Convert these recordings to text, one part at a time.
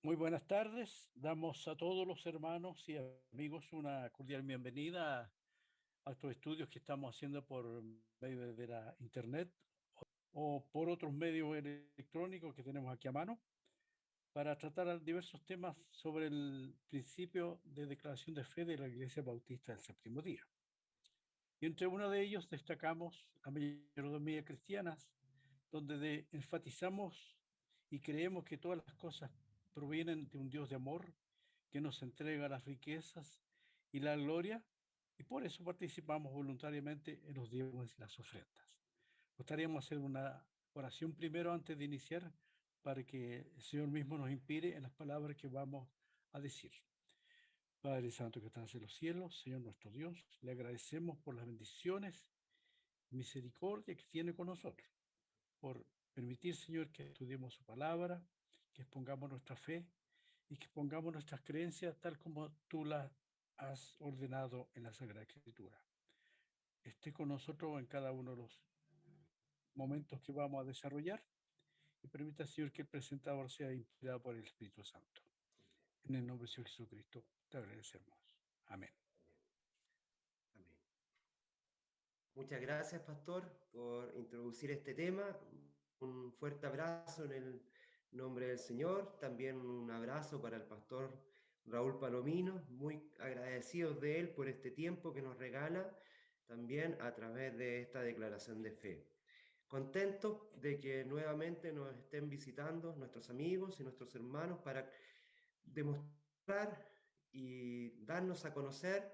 Muy buenas tardes. Damos a todos los hermanos y amigos una cordial bienvenida a estos estudios que estamos haciendo por medio de la internet o por otros medios electrónicos que tenemos aquí a mano para tratar diversos temas sobre el principio de declaración de fe de la Iglesia Bautista del Séptimo Día. Y entre uno de ellos destacamos la mayordomía cristianas, donde enfatizamos y creemos que todas las cosas provienen de un Dios de amor que nos entrega las riquezas y la gloria, y por eso participamos voluntariamente en los diezmos y las ofrendas. Gustaríamos hacer una oración primero antes de iniciar para que el Señor mismo nos inspire en las palabras que vamos a decir. Padre Santo que estás en los cielos, Señor nuestro Dios, le agradecemos por las bendiciones, misericordia que tiene con nosotros, por permitir, Señor, que estudiemos su palabra, que expongamos nuestra fe y que pongamos nuestras creencias tal como tú las has ordenado en la Sagrada Escritura. Esté con nosotros en cada uno de los momentos que vamos a desarrollar y permita, Señor, que el presentador sea inspirado por el Espíritu Santo. En el nombre de Señor Jesucristo te agradecemos. Amén. Amén. Muchas gracias, pastor, por introducir este tema. Un fuerte abrazo en el nombre del Señor. También un abrazo para el pastor Raúl Palomino. Muy agradecidos de él por este tiempo que nos regala también a través de esta declaración de fe. Contentos de que nuevamente nos estén visitando nuestros amigos y nuestros hermanos para demostrar y darnos a conocer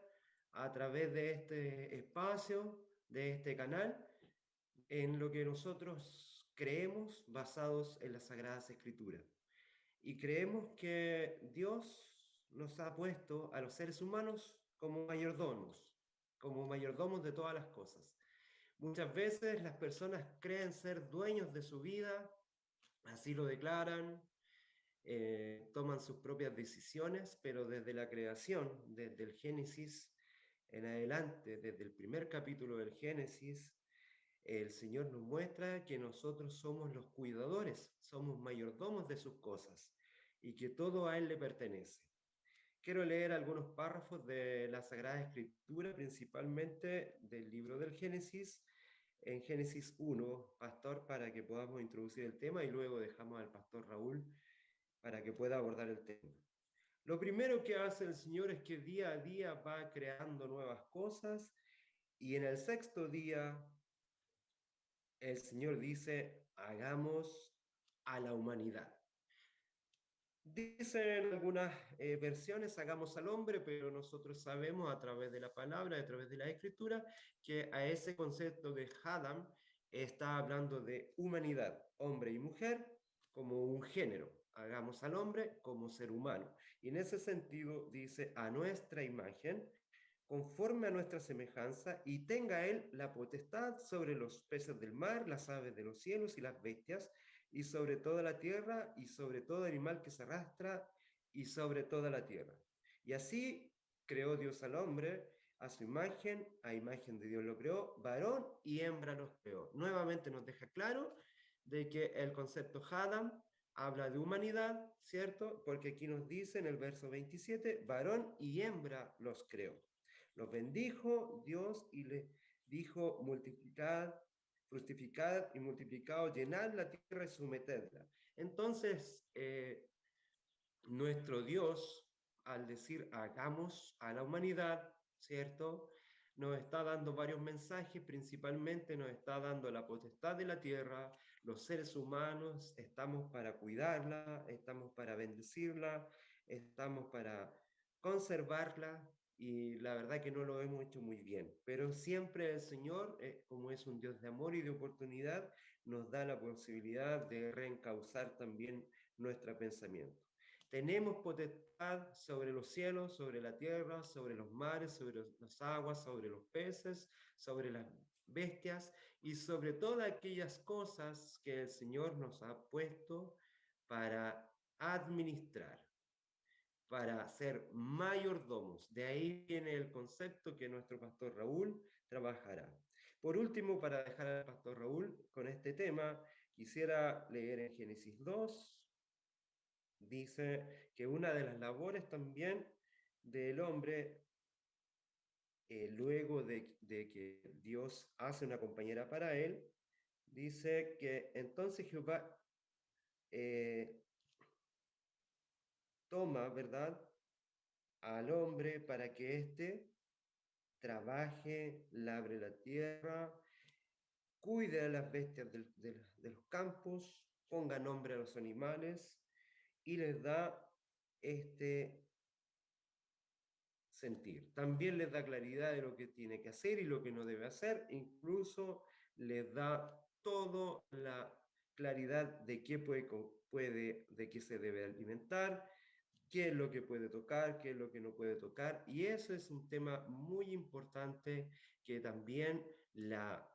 a través de este espacio, de este canal, en lo que nosotros creemos basados en las Sagradas Escrituras. Y creemos que Dios nos ha puesto a los seres humanos como mayordomos de todas las cosas. Muchas veces las personas creen ser dueños de su vida, así lo declaran, toman sus propias decisiones, pero desde la creación, desde el Génesis en adelante, desde el primer capítulo del Génesis, el Señor nos muestra que nosotros somos los cuidadores, somos mayordomos de sus cosas y que todo a Él le pertenece. Quiero leer algunos párrafos de la Sagrada Escritura, principalmente del libro del Génesis, en Génesis 1, pastor, para que podamos introducir el tema y luego dejamos al pastor Raúl para que pueda abordar el tema. Lo primero que hace el Señor es que día a día va creando nuevas cosas y en el sexto día el Señor dice, hagamos a la humanidad. Dicen algunas versiones, hagamos al hombre, pero nosotros sabemos a través de la palabra, a través de la escritura, que a ese concepto de Adam está hablando de humanidad, hombre y mujer, como un género. Hagamos al hombre como ser humano. Y en ese sentido dice, a nuestra imagen, conforme a nuestra semejanza, y tenga él la potestad sobre los peces del mar, las aves de los cielos y las bestias, y sobre toda la tierra, y sobre todo animal que se arrastra, y sobre toda la tierra. Y así creó Dios al hombre, a su imagen, a imagen de Dios lo creó, varón y hembra los creó. Nuevamente nos deja claro de que el concepto Hadam habla de humanidad, ¿cierto? Porque aquí nos dice en el verso 27, varón y hembra los creó. Los bendijo Dios y le dijo, multiplicad, fructificad y multiplicad, llenad la tierra y sometedla. Entonces, nuestro Dios, al decir hagamos a la humanidad, ¿cierto? Nos está dando varios mensajes, principalmente nos está dando la potestad de la tierra, los seres humanos, estamos para cuidarla, estamos para bendecirla, estamos para conservarla, y la verdad que no lo hemos hecho muy bien. Pero siempre el Señor, como es un Dios de amor y de oportunidad, nos da la posibilidad de reencauzar también nuestro pensamiento. Tenemos potestad sobre los cielos, sobre la tierra, sobre los mares, sobre las aguas, sobre los peces, sobre las bestias y sobre todas aquellas cosas que el Señor nos ha puesto para administrar, para ser mayordomos. De ahí viene el concepto que nuestro pastor Raúl trabajará. Por último, para dejar al pastor Raúl con este tema, quisiera leer en Génesis 2, dice que una de las labores también del hombre, luego de que Dios hace una compañera para él, dice que entonces Jehová eh, toma, ¿verdad?, al hombre para que éste trabaje, labre la tierra, cuide a las bestias de los campos, ponga nombre a los animales y les da este sentir. También les da claridad de lo que tiene que hacer y lo que no debe hacer, incluso les da toda la claridad de qué de qué se debe alimentar, qué es lo que puede tocar, qué es lo que no puede tocar. Y eso es un tema muy importante que también la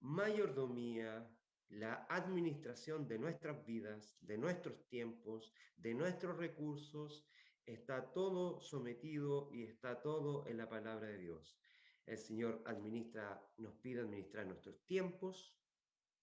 mayordomía, la administración de nuestras vidas, de nuestros tiempos, de nuestros recursos, está todo sometido y está todo en la palabra de Dios. El Señor nos pide administrar nuestros tiempos.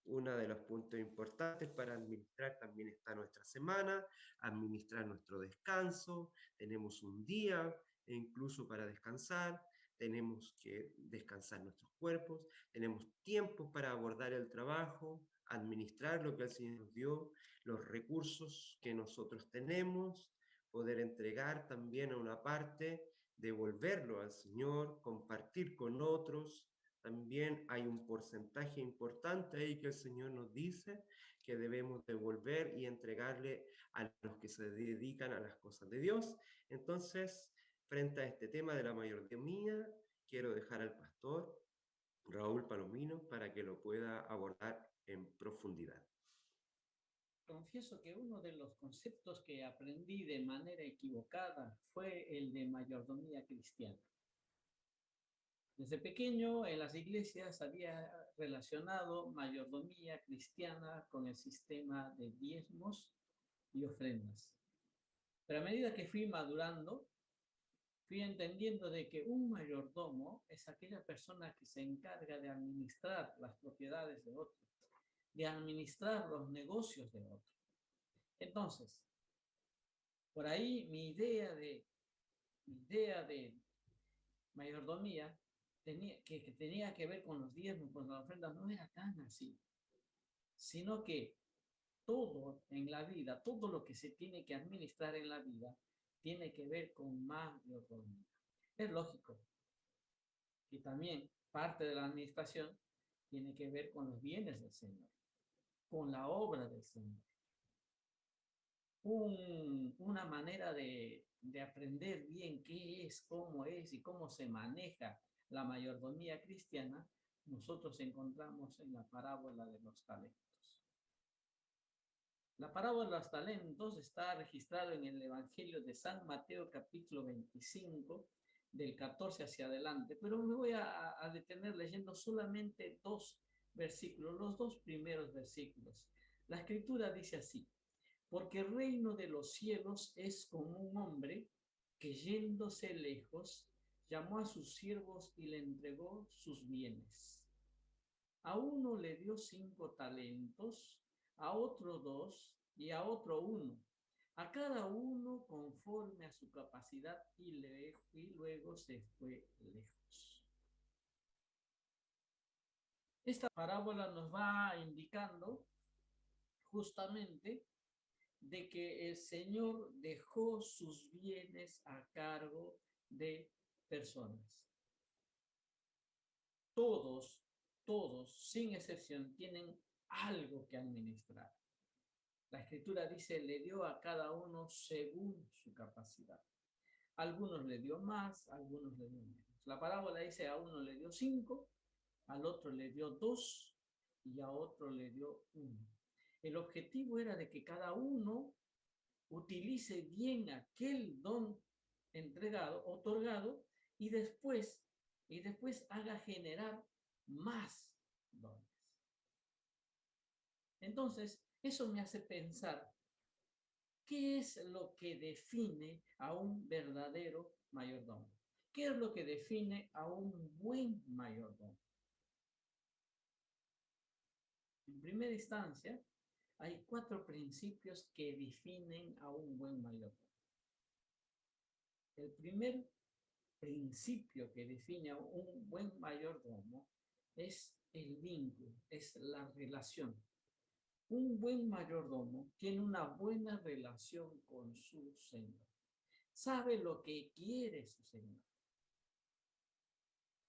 Uno de los puntos importantes para administrar también está nuestra semana, administrar nuestro descanso. Tenemos un día incluso para descansar, tenemos que descansar nuestros cuerpos, tenemos tiempos para abordar el trabajo, administrar lo que el Señor nos dio, los recursos que nosotros tenemos, poder entregar también a una parte, devolverlo al Señor, compartir con otros. También hay un porcentaje importante ahí que el Señor nos dice que debemos devolver y entregarle a los que se dedican a las cosas de Dios. Entonces, frente a este tema de la mayordomía, quiero dejar al pastor Raúl Palomino para que lo pueda abordar en profundidad. Confieso que uno de los conceptos que aprendí de manera equivocada fue el de mayordomía cristiana. Desde pequeño en las iglesias había relacionado mayordomía cristiana con el sistema de diezmos y ofrendas. Pero a medida que fui madurando, fui entendiendo de que un mayordomo es aquella persona que se encarga de administrar las propiedades de otro, de administrar los negocios de otro. Entonces, por ahí mi idea de mayordomía que tenía que ver con los diezmos, con las ofrendas, no era tan así, sino que todo en la vida, todo lo que se tiene que administrar en la vida, tiene que ver con mayordomía. Es lógico que también parte de la administración tiene que ver con los bienes del Señor, con la obra del Señor. Una manera de aprender bien qué es, cómo es y cómo se maneja la mayordomía cristiana, nosotros encontramos en la parábola de los talentos. La parábola de los talentos está registrada en el Evangelio de San Mateo, capítulo 25, del 14 hacia adelante, pero me voy a detener leyendo solamente dos versículos, los dos primeros versículos. La escritura dice así: porque el reino de los cielos es como un hombre que, yéndose lejos, llamó a sus siervos y le entregó sus bienes. A uno le dio 5 talentos, a otro 2 y a otro 1, a cada uno conforme a su capacidad, y luego se fue lejos. Esta parábola nos va indicando justamente de que el Señor dejó sus bienes a cargo de personas. Todos, sin excepción, tienen algo que administrar. La Escritura dice, le dio a cada uno según su capacidad. Algunos le dio más, algunos le dio menos. La parábola dice, a uno le dio 5, al otro le dio 2 y a otro le dio 1. El objetivo era de que cada uno utilice bien aquel don otorgado, y después haga generar más dones. Entonces, eso me hace pensar, ¿qué es lo que define a un verdadero mayordomo? ¿Qué es lo que define a un buen mayordomo? En primera instancia, hay 4 principios que definen a un buen mayordomo. El primer principio que define a un buen mayordomo es el vínculo, es la relación. Un buen mayordomo tiene una buena relación con su Señor. Sabe lo que quiere su Señor.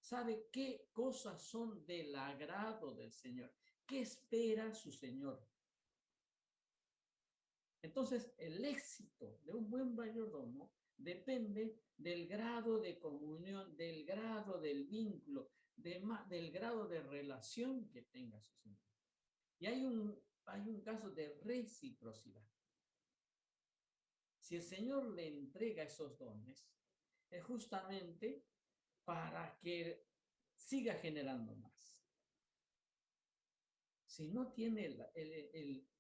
Sabe qué cosas son del agrado del Señor. ¿Qué espera su Señor? Entonces, el éxito de un buen mayordomo depende del grado de comunión, del grado del vínculo, del grado de relación que tenga su Señor. Y hay un caso de reciprocidad. Si el Señor le entrega esos dones, es justamente para que siga generando más. Si no tiene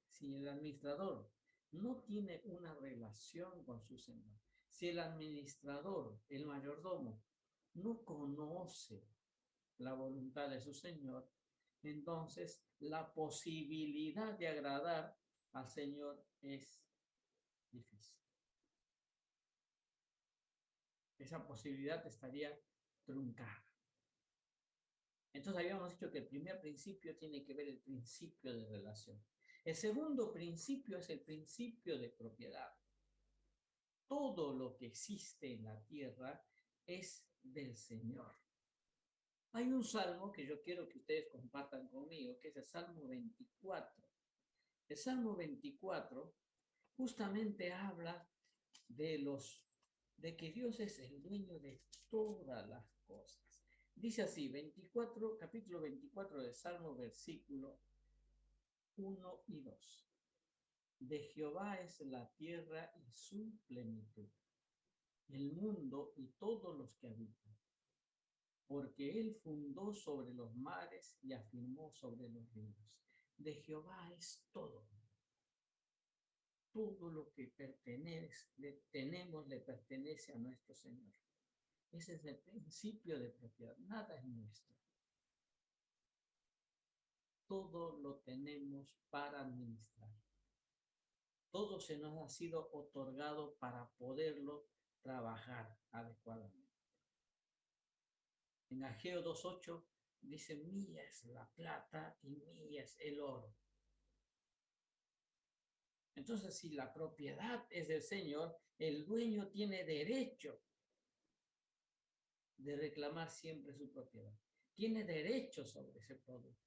si el administrador no tiene una relación con su Señor, si el administrador, el mayordomo, no conoce la voluntad de su Señor, entonces la posibilidad de agradar al Señor es difícil. Esa posibilidad estaría truncada. Entonces habíamos dicho que el primer principio tiene que ver el principio de relación. El segundo principio es el principio de propiedad. Todo lo que existe en la tierra es del Señor. Hay un salmo que yo quiero que ustedes compartan conmigo, que es el Salmo 24. El Salmo 24 justamente habla de que Dios es el dueño de todas las cosas. Dice así, capítulo 24 del Salmo, versículo 1 y 2. De Jehová es la tierra y su plenitud, el mundo y todos los que habitan, porque él fundó sobre los mares y afirmó sobre los ríos. De Jehová es todo. Todo lo que tenemos le pertenece a nuestro Señor. Ese es el principio de propiedad. Nada es nuestro. Todo lo tenemos para administrar. Todo se nos ha sido otorgado para poderlo trabajar adecuadamente. En Ageo 2:8 dice, mía es la plata y mía es el oro. Entonces, si la propiedad es del Señor, el dueño tiene derecho de reclamar siempre su propiedad. Tiene derecho sobre ese producto.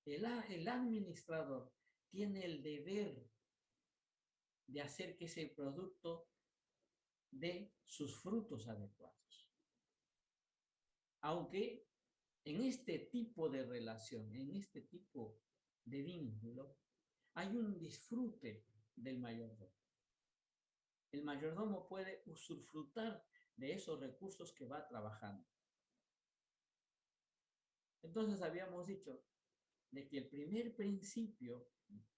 El administrador tiene el deber de hacer que ese producto dé sus frutos adecuados. Aunque en este tipo de relación, en este tipo de vínculo, hay un disfrute del mayordomo. El mayordomo puede usufructar de esos recursos que va trabajando. Entonces habíamos dicho de que el primer principio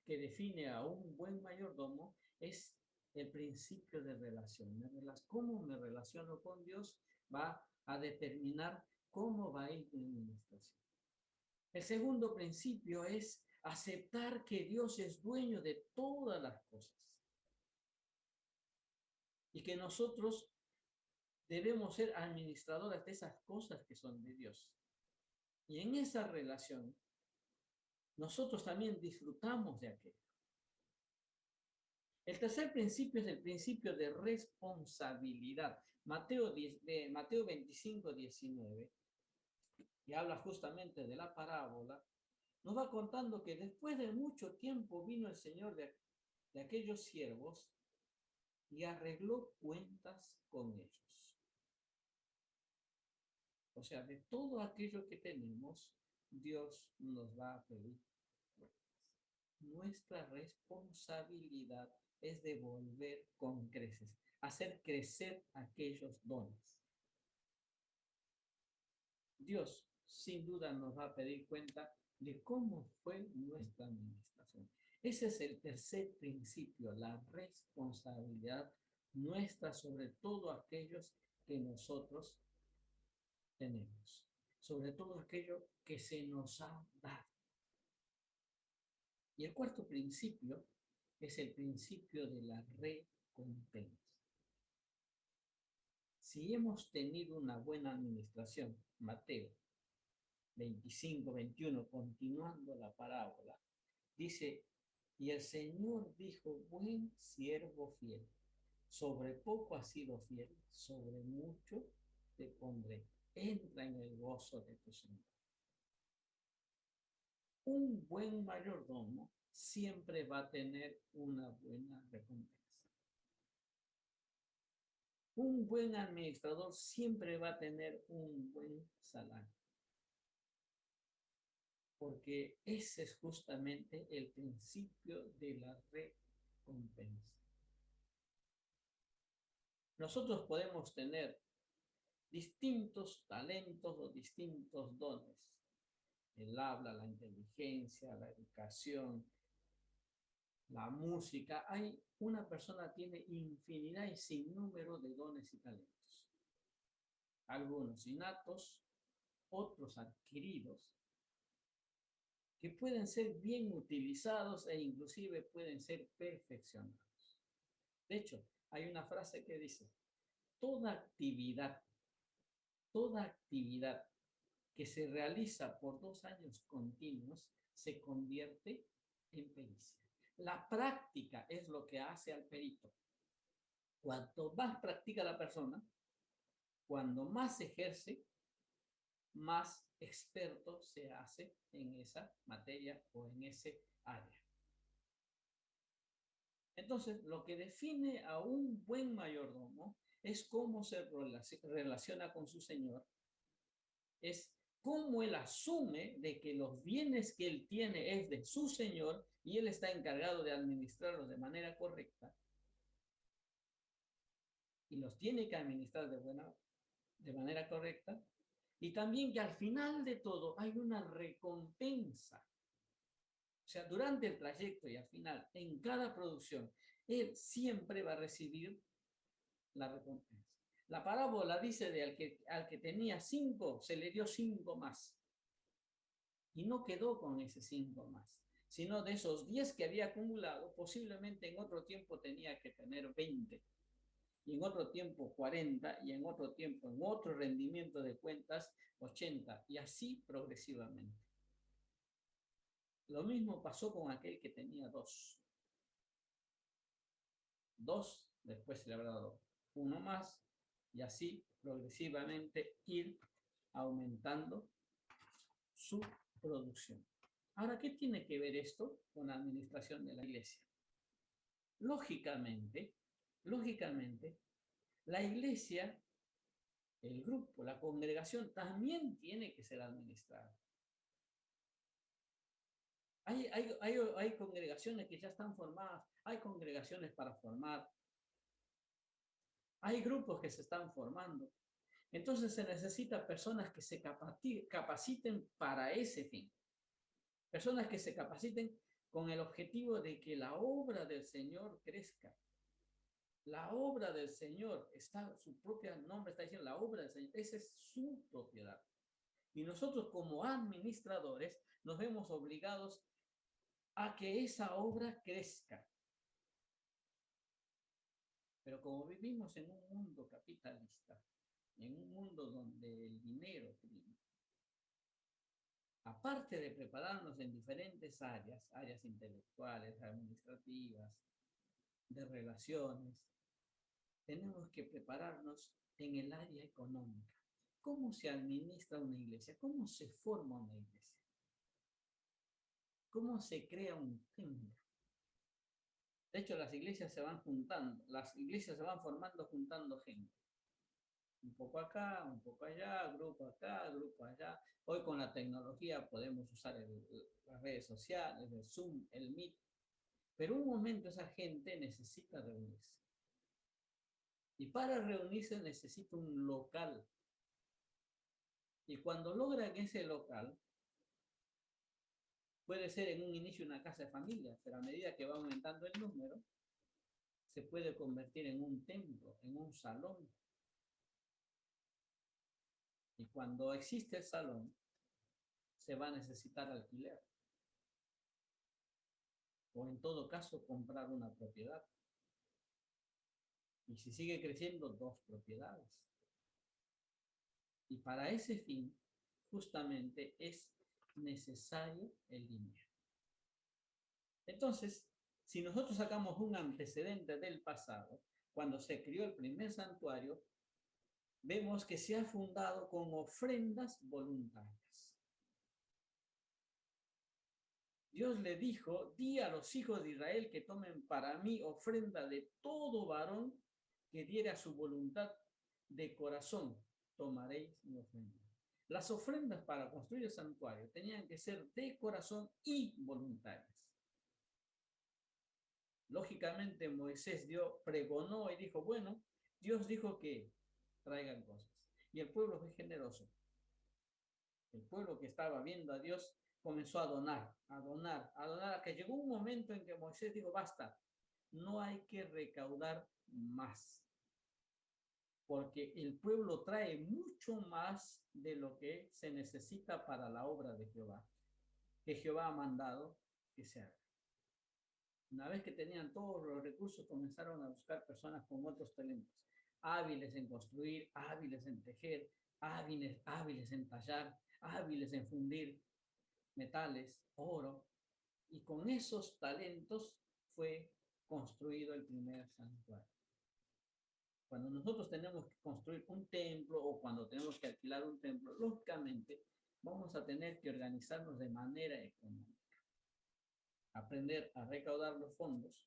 que define a un buen mayordomo es el principio de relación. Cómo me relaciono con Dios va a determinar cómo va a ir mi administración. El segundo principio es aceptar que Dios es dueño de todas las cosas y que nosotros debemos ser administradores de esas cosas que son de Dios. Y en esa relación, nosotros también disfrutamos de aquello. El tercer principio es el principio de responsabilidad. Mateo 25, 19, y habla justamente de la parábola, nos va contando que después de mucho tiempo vino el Señor de aquellos siervos y arregló cuentas con ellos. O sea, de todo aquello que tenemos, Dios nos va a pedir cuentas. Nuestra responsabilidad es devolver con creces, hacer crecer aquellos dones. Dios, sin duda, nos va a pedir cuenta de cómo fue nuestra administración. Ese es el tercer principio, la responsabilidad nuestra sobre todo aquellos que nosotros tenemos, sobre todo aquello que se nos ha dado. Y el cuarto principio es el principio de la recompensa. Si hemos tenido una buena administración, Mateo 25, 21, continuando la parábola, dice, y el Señor dijo, buen siervo fiel, sobre poco has sido fiel, sobre mucho te pondré. Entra en el gozo de tu Señor. Un buen mayordomo siempre va a tener una buena recompensa. Un buen administrador siempre va a tener un buen salario. Porque ese es justamente el principio de la recompensa. Nosotros podemos tener distintos talentos o distintos dones. El habla, la inteligencia, la educación, la música. Una persona tiene infinidad y sin número de dones y talentos. Algunos innatos, otros adquiridos, que pueden ser bien utilizados e inclusive pueden ser perfeccionados. De hecho, hay una frase que dice, toda actividad que se realiza por 2 años continuos se convierte en pericia. La práctica es lo que hace al perito. Cuanto más practica la persona, cuando más ejerce, más experto se hace en esa materia o en ese área. Entonces, lo que define a un buen mayordomo es cómo se relaciona con su señor, es cómo él asume de que los bienes que él tiene es de su señor y él está encargado de administrarlos de manera correcta y los tiene que administrar de manera correcta, y también que al final de todo hay una recompensa. O sea, durante el trayecto y al final, en cada producción, él siempre va a recibir la recompensa. La parábola dice de al que tenía 5, se le dio 5 más. Y no quedó con ese 5 más, sino de esos 10 que había acumulado, posiblemente en otro tiempo tenía que tener 20, y en otro tiempo 40, y en otro tiempo, en otro rendimiento de cuentas, 80, y así progresivamente. Lo mismo pasó con aquel que tenía 2. 2, después se le habrá dado 1 más, y así progresivamente ir aumentando su producción. Ahora, ¿qué tiene que ver esto con la administración de la iglesia? Lógicamente, la iglesia, el grupo, la congregación también tiene que ser administrada. Hay congregaciones que ya están formadas, hay congregaciones para formar, hay grupos que se están formando. Entonces se necesitan personas que se capaciten para ese fin. Personas que se capaciten con el objetivo de que la obra del Señor crezca. La obra del Señor, su propio nombre está diciendo, la obra del Señor, esa es su propiedad. Y nosotros como administradores nos vemos obligados a que esa obra crezca. Pero como vivimos en un mundo capitalista, en un mundo donde el dinero prima, aparte de prepararnos en diferentes áreas intelectuales, administrativas, de relaciones, tenemos que prepararnos en el área económica. ¿Cómo se administra una iglesia? ¿Cómo se forma una iglesia? ¿Cómo se crea un templo? De hecho, las iglesias se van juntando, las iglesias se van formando juntando gente. Un poco acá, un poco allá, grupo acá, grupo allá. Hoy con la tecnología podemos usar las redes sociales, el Zoom, el Meet. Pero un momento esa gente necesita reunirse. Y para reunirse necesita un local. Y cuando logran ese local, puede ser en un inicio una casa de familia, pero a medida que va aumentando el número, se puede convertir en un templo, en un salón. Y cuando existe el salón, se va a necesitar alquiler. o en todo caso comprar una propiedad. Y si sigue creciendo, 2 propiedades. Y para ese fin, justamente es necesario el dinero. Entonces, si nosotros sacamos un antecedente del pasado, cuando se crió el primer santuario, vemos que se ha fundado con ofrendas voluntarias. Dios le dijo, di a los hijos de Israel que tomen para mí ofrenda de todo varón que diera su voluntad de corazón, tomaréis mi ofrenda. Las ofrendas para construir el santuario tenían que ser de corazón y voluntarias. Lógicamente Moisés pregonó y dijo, bueno, Dios dijo que traigan cosas. Y el pueblo fue generoso. El pueblo que estaba viendo a Dios comenzó a donar, hasta que llegó un momento en que Moisés dijo, basta, no hay que recaudar más, porque el pueblo trae mucho más de lo que se necesita para la obra de Jehová, que Jehová ha mandado que se haga. Una vez que tenían todos los recursos, comenzaron a buscar personas con otros talentos, hábiles en construir, hábiles en tejer, hábiles en tallar, hábiles en fundir metales, oro, y con esos talentos fue construido el primer santuario. Cuando nosotros tenemos que construir un templo o cuando tenemos que alquilar un templo, lógicamente vamos a tener que organizarnos de manera económica. Aprender a recaudar los fondos,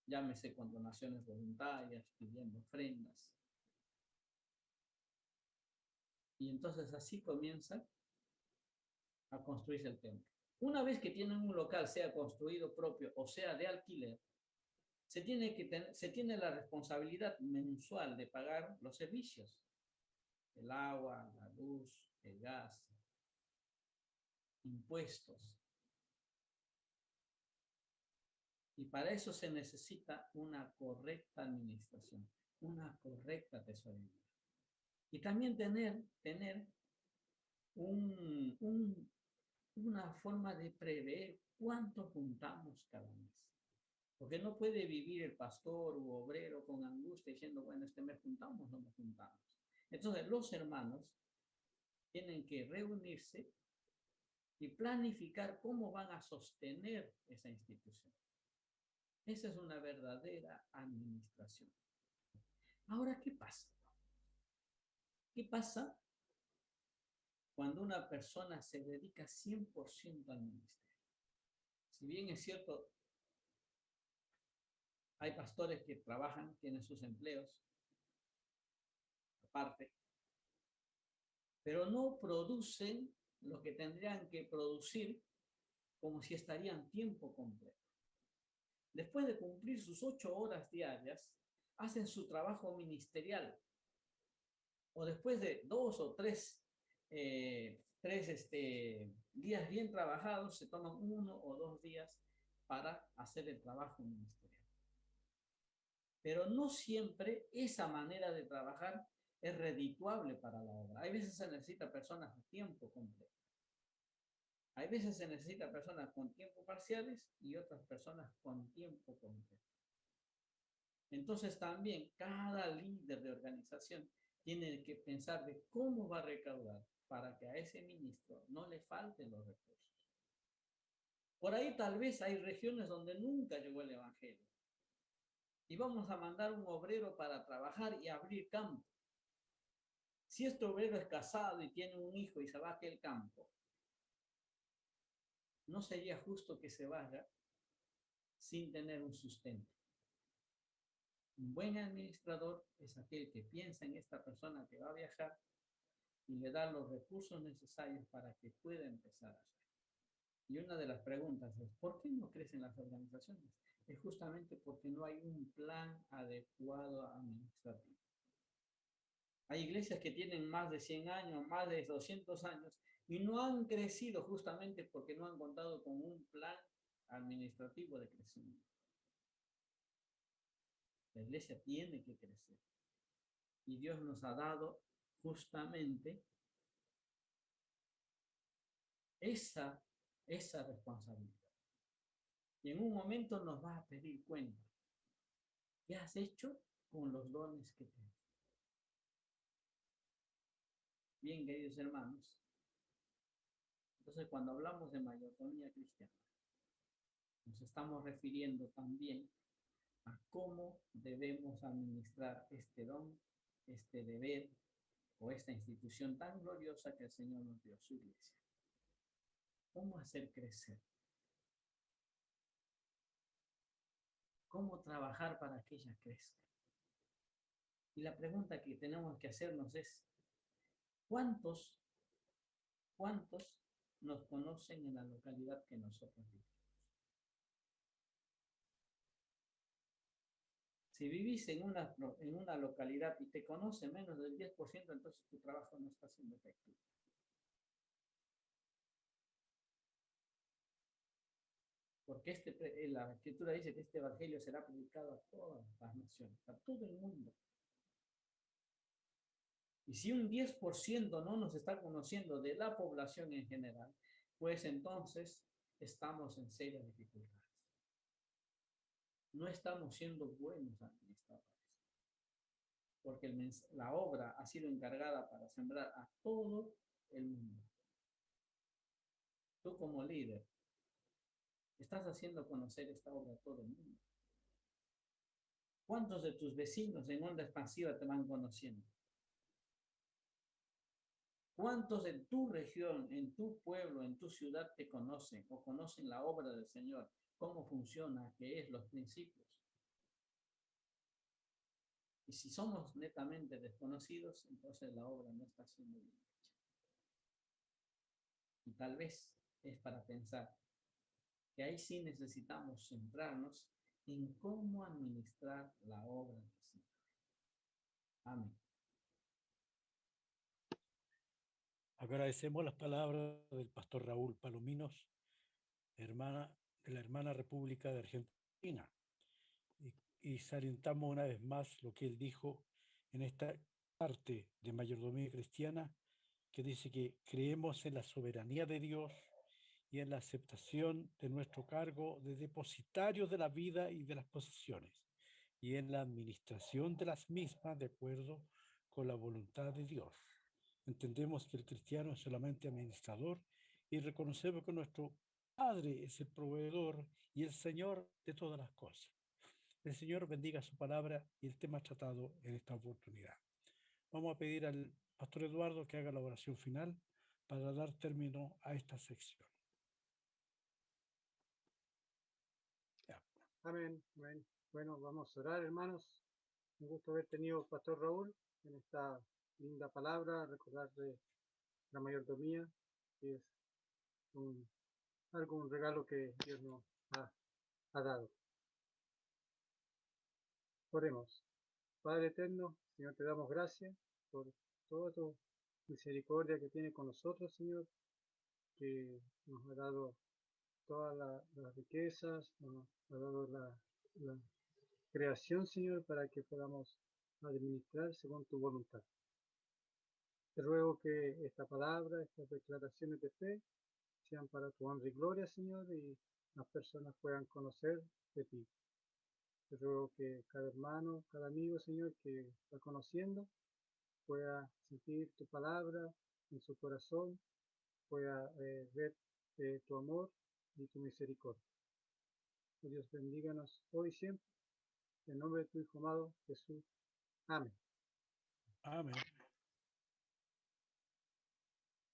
llámese con donaciones voluntarias, pidiendo ofrendas. Y entonces así comienza a construirse el templo. Una vez que tienen un local, sea construido propio o sea de alquiler, se tiene la responsabilidad mensual de pagar los servicios, el agua, la luz, el gas, impuestos. Y para eso se necesita una correcta administración, una correcta tesorería. Y también tener una forma de prever cuánto juntamos cada mes. Porque no puede vivir el pastor u obrero con angustia diciendo, bueno, este mes juntamos, no nos juntamos. Entonces los hermanos tienen que reunirse y planificar cómo van a sostener esa institución. Esa es una verdadera administración. Ahora, ¿qué pasa? ¿Qué pasa cuando una persona se dedica 100% al ministerio? Si bien es cierto, hay pastores que trabajan, tienen sus empleos aparte, pero no producen lo que tendrían que producir como si estarían tiempo completo. Después de cumplir sus 8 horas diarias, hacen su trabajo ministerial. O después de 2 o 3 días bien trabajados, se toman 1 o 2 días para hacer el trabajo ministerial. Pero no siempre esa manera de trabajar es redituable para la obra. Hay veces se necesita personas a tiempo completo. Hay veces se necesita personas con tiempo parciales y otras personas con tiempo completo. Entonces también cada líder de organización tiene que pensar de cómo va a recaudar para que a ese ministro no le falten los recursos. Por ahí tal vez hay regiones donde nunca llegó el evangelio. Y vamos a mandar un obrero para trabajar y abrir campo. Si este obrero es casado y tiene un hijo y se va a aquel campo, no sería justo que se vaya sin tener un sustento. Un buen administrador es aquel que piensa en esta persona que va a viajar y le da los recursos necesarios para que pueda empezar a hacer. Y una de las preguntas es, ¿por qué no crecen las organizaciones? Es justamente porque no hay un plan adecuado administrativo. Hay iglesias que tienen más de 100 años, más de 200 años, y no han crecido justamente porque no han contado con un plan administrativo de crecimiento. La iglesia tiene que crecer. Y Dios nos ha dado justamente esa responsabilidad. Y en un momento nos va a pedir cuenta. ¿Qué has hecho con los dones que tienes? Bien, queridos hermanos. Entonces, cuando hablamos de mayordomía cristiana, nos estamos refiriendo también a cómo debemos administrar este don, este deber o esta institución tan gloriosa que el Señor nos dio, su iglesia. ¿Cómo hacer crecer? ¿Cómo trabajar para que ella crezca? Y la pregunta que tenemos que hacernos es, ¿cuántos nos conocen en la localidad que nosotros vivimos? Si vivís en una localidad y te conoce menos del 10%, entonces tu trabajo no está siendo efectivo. Porque la Escritura dice que este evangelio será predicado a todas las naciones, a todo el mundo. Y si un 10% no nos está conociendo de la población en general, pues entonces estamos en serias dificultades. No estamos siendo buenos administradores. Porque la obra ha sido encargada para sembrar a todo el mundo. Tú como líder, estás haciendo conocer esta obra a todo el mundo. ¿Cuántos de tus vecinos en onda expansiva te van conociendo? ¿Cuántos en tu región, en tu pueblo, en tu ciudad te conocen o conocen la obra del Señor? ¿Cómo funciona? ¿Qué es? Los principios. Y si somos netamente desconocidos, entonces la obra no está siendo bien hecha. Y tal vez es para pensar que ahí sí necesitamos centrarnos en cómo administrar la obra del Señor. Amén. Agradecemos las palabras del pastor Raúl Palominos, de la hermana República de Argentina. Y salientamos una vez más lo que él dijo en esta parte de mayordomía cristiana, que dice que creemos en la soberanía de Dios y en la aceptación de nuestro cargo de depositarios de la vida y de las posesiones, y en la administración de las mismas de acuerdo con la voluntad de Dios. Entendemos que el cristiano es solamente administrador y reconocemos que nuestro Padre es el proveedor y el Señor de todas las cosas. El Señor bendiga su palabra y el tema tratado en esta oportunidad. Vamos a pedir al pastor Eduardo que haga la oración final para dar término a esta sección. Ya. Amén, amén. Bueno, vamos a orar, hermanos. Un gusto haber tenido pastor Raúl en esta linda palabra, recordar de la mayordomía, que es un regalo que Dios nos ha dado. Oremos. Padre eterno, Señor, te damos gracias por toda tu misericordia que tiene con nosotros, Señor, que nos ha dado todas las riquezas, nos ha dado la creación, Señor, para que podamos administrar según tu voluntad. Te ruego que esta palabra, estas declaraciones de fe, sean para tu honra y gloria, Señor, y las personas puedan conocer de ti. Te ruego que cada hermano, cada amigo, Señor, que está conociendo, pueda sentir tu palabra en su corazón, pueda ver tu amor y tu misericordia. Que Dios bendíganos hoy y siempre. En nombre de tu Hijo amado, Jesús. Amén. Amén.